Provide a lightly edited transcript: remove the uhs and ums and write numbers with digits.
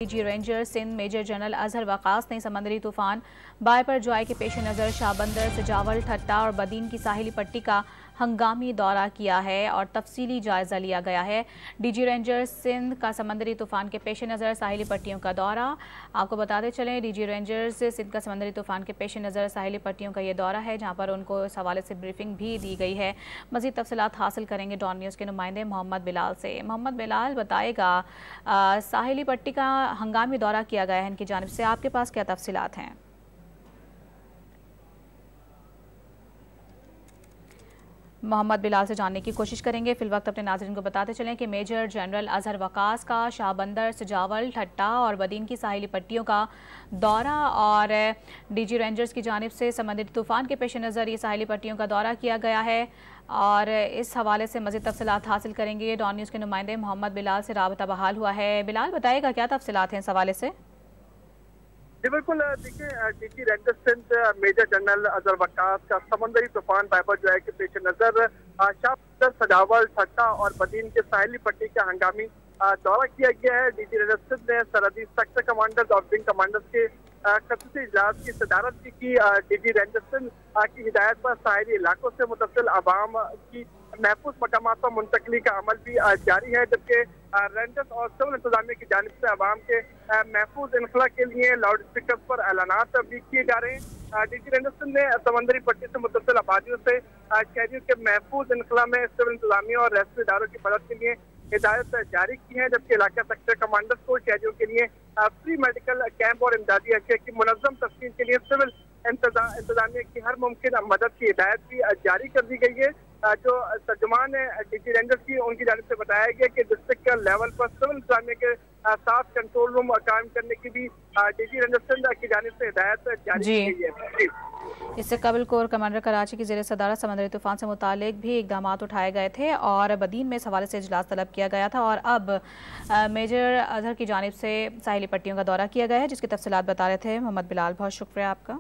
DG ranger Sindh major general Azhar Waqas ने समंदरी तूफान बायपर जॉय के पेश नज़र शाहबंदर, सजावल, ठट्टा और बदीन की साहिली पट्टी का हंगामी दौरा किया है और तफसीली जायजा लिया गया है। डीजी रेंजर सिंध का समंदरी तूफान के पेश नज़र साहिली पट्टियों का दौरा। आपको बताते चलें, डीजी रेंजर्स सिंध का समंदरी तूफान के पेश नज़र साहिली पट्टियों का ये दौरा है, जहाँ पर उनको इस हवाले से ब्रीफिंग भी दी गई है। मज़ीद तफसीलात हासिल करेंगे डॉन न्यूज़ के नुमाइंदे मोहम्मद बिलाल से। मोहम्मद बिलाल बताएगा, साहिली पट्टी का हंगामी दौरा किया गया है इनकी जानिब से, आपके पास क्या तफसीलात हैं? मोहम्मद बिलाल से जानने की कोशिश करेंगे। फिलवक्त अपने नाज़रीन को बताते चलें कि मेजर जनरल अजहर वकास का शाहबंदर, सजावल, ठट्टा और बदीन की साहिली पट्टियों का दौरा और डीजी रेंजर्स की जानिब से समंदरी तूफान के पेश नज़र ये साहिली पट्टियों का दौरा किया गया है और इस हवाले से मज़ीद तफसीलात हासिल करेंगे। डॉन न्यूज़ के नुमाइंदे मोहम्मद बिलाल से राबता बहाल हुआ है। बिलाल बताएगा क्या तफसीलात हैं इस हवाले से? जी बिल्कुल, देखिए DG ranger Sindh major general Azhar Waqas का समंदरी तूफान बायपर जॉय के पेश नजर शाहबंदर, सजावल, ठट्टा और बदीन के साहिली पट्टी का हंगामी दौरा किया गया है। डीजी रेंजर सिंध ने सरहदी सेक्टर कमांडर्स और विंग कमांडर्स के खसूसी इजलास की सदारत भी की। डीजी रेंजर सिंध की हिदायत पर साहिली इलाकों से मुतसिल आवाम की महफूज मकामात पर मुंतकली का अमल भी जारी है, जबकि रेंजर्स और सिविल इंतजामिया की जानिब से आवाम के महफूज इनखला के लिए लाउड स्पीकर पर ऐलानात भी किए जा रहे हैं। डीजी रेंजर सिंध ने समंदरी पट्टी से मुतसिल आबादियों से शहरियों के महफूज इनखला में सिविल इंतजामिया और रेस्क्यू इदारों की मदद के लिए हिदायत जारी की है, जबकि इलाका सेक्टर कमांडर्स को शहरियों के लिए फ्री मेडिकल कैंप और इमदादी अशिया की मुनज़्ज़म तस्कीन के लिए सिविल इंतजामिया की हर मुमकिन मदद की हिदायत भी जारी कर दी गई है। जो तर्जुमान है डीजी रेंजर्स की, उनकी जानिब से बताया गया कि डिस्ट्रिक्ट लेवल पर सिविल इंतजामिया के साथ कंट्रोल रूम कायम करने की भी डीजी रेंजर सिंध की जानिब से हिदायत जारी की गई है। इससे कबल कोर कमांडर कराची की ज़ेर सदारत समंदरी तूफान से मुतालिक भी इकदाम उठाए गए थे और बदीन में इस हवाले से इजलास तलब किया गया था और अब मेजर अजहर की जानिब से साहिली पट्टियों का दौरा किया गया है, जिसकी तफसीलात बता रहे थे मोहम्मद बिलाल। बहुत शुक्रिया आपका।